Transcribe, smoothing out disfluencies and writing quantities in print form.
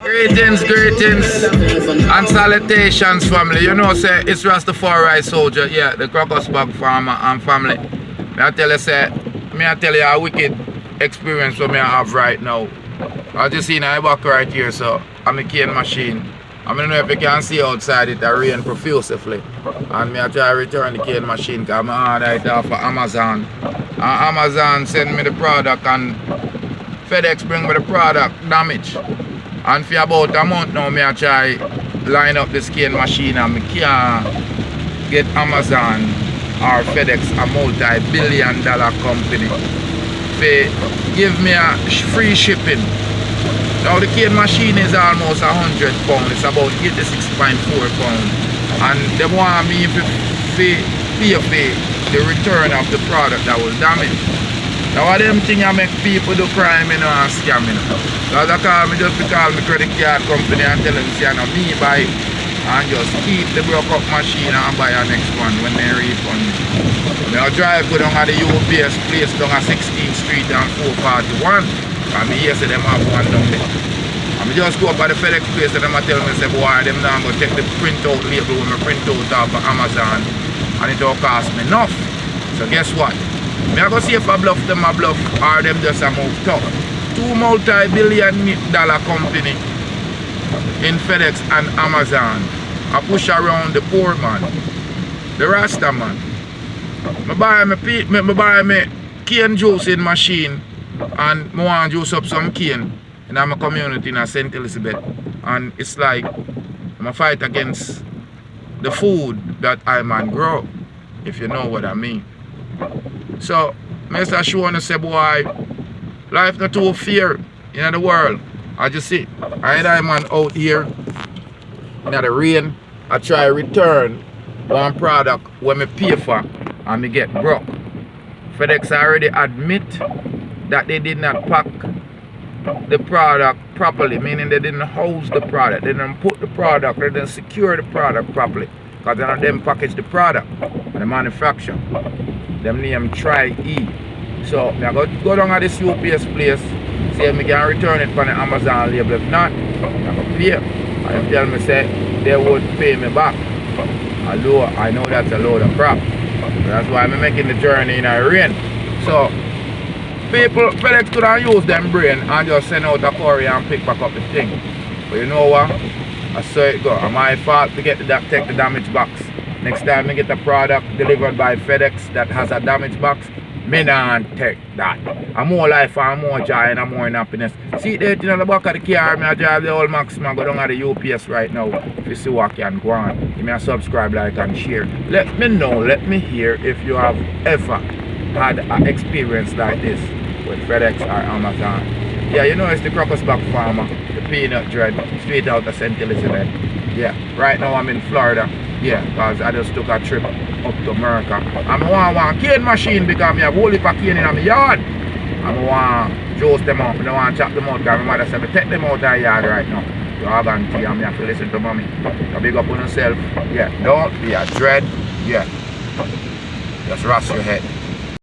Greetings, and salutations, family. You know, say it's Rastafarian soldier, yeah, the Crocus Bag Farmer and family. I tell you a wicked experience what I have right now. As you see, I back right here, so I'm a cane machine. I don't know if you can see outside it rain profusively. And I try to return the cane machine because I'm order it off of Amazon. And Amazon send me the product and FedEx bring me the product damaged. And for about a month now, I try line up this cane machine and I can't get Amazon or FedEx, a multi-billion-dollar company, to give me a free shipping. Now the cane machine is almost £100. It's about £86.4. And they want me to pay the return of the product that was damaged. Now what them things I make people do crime and scam. Because I call me just to call my credit card company and tell them say no me buy it and just keep the broke up machine and buy a next one when they refund me. I drive go down at the UPS place down at 16th Street and 441. And me hear say them have one down there. And me just go up at the FedEx place and them tell me say boy them now go take the printout label when I print out off of Amazon and it don't cost me enough. So guess what? Me I go see if I bluff them a bluff or them just a move tough. Two multi-billion-dollar company in FedEx and Amazon I push around the poor man, the Rasta man. I buy me cane juicing machine and I want to juice up some cane in my community in St. Elizabeth. And it's like I'm a fight against the food that I man grow, if you know what I mean. So, Mr. Shona say, boy, life not too fair in the world. I just see, I man out here in the rain, I try to return one product when I pay for and I get broke. FedEx already admit that they did not pack the product properly, meaning they didn't house the product, they didn't put the product, they didn't secure the product properly. Because they don't them package the product and the manufacture. Them name Try E. So I go down at this UPS place, see if I can return it from the Amazon label. If not, I go pay. And they tell me say they would pay me back. Although I know that's a load of crap. That's why I'm making the journey in a rain. So people, FedEx could have use them brain and just send out a courier and pick back up the thing. But you know what? I saw it go. It's my fault to take the damaged box. Next time I get a product delivered by FedEx that has a damaged box, me not take that. I'm more life and more joy and I'm more happiness. See that in the back of the car, I drive the old Maxima, go down at the UPS right now. If you see what can go on, give me a subscribe, like and share. Let me know, let me hear if you have ever had an experience like this with FedEx or Amazon. Yeah, you know it's the Crocus Bag Farmer, the peanut dread, straight out of St. Elizabeth. Yeah, right now I'm in Florida. Yeah, because I just took a trip up to America. And I want one cane machine because I have a whole heap of cane in my yard. And I want to juice them up. I don't want to chop them out because my mother said, take them out of the yard right now. You have to tea and I have to listen to mommy. So big up on yourself. Yeah, don't be a dread. Yeah. Just rust your head.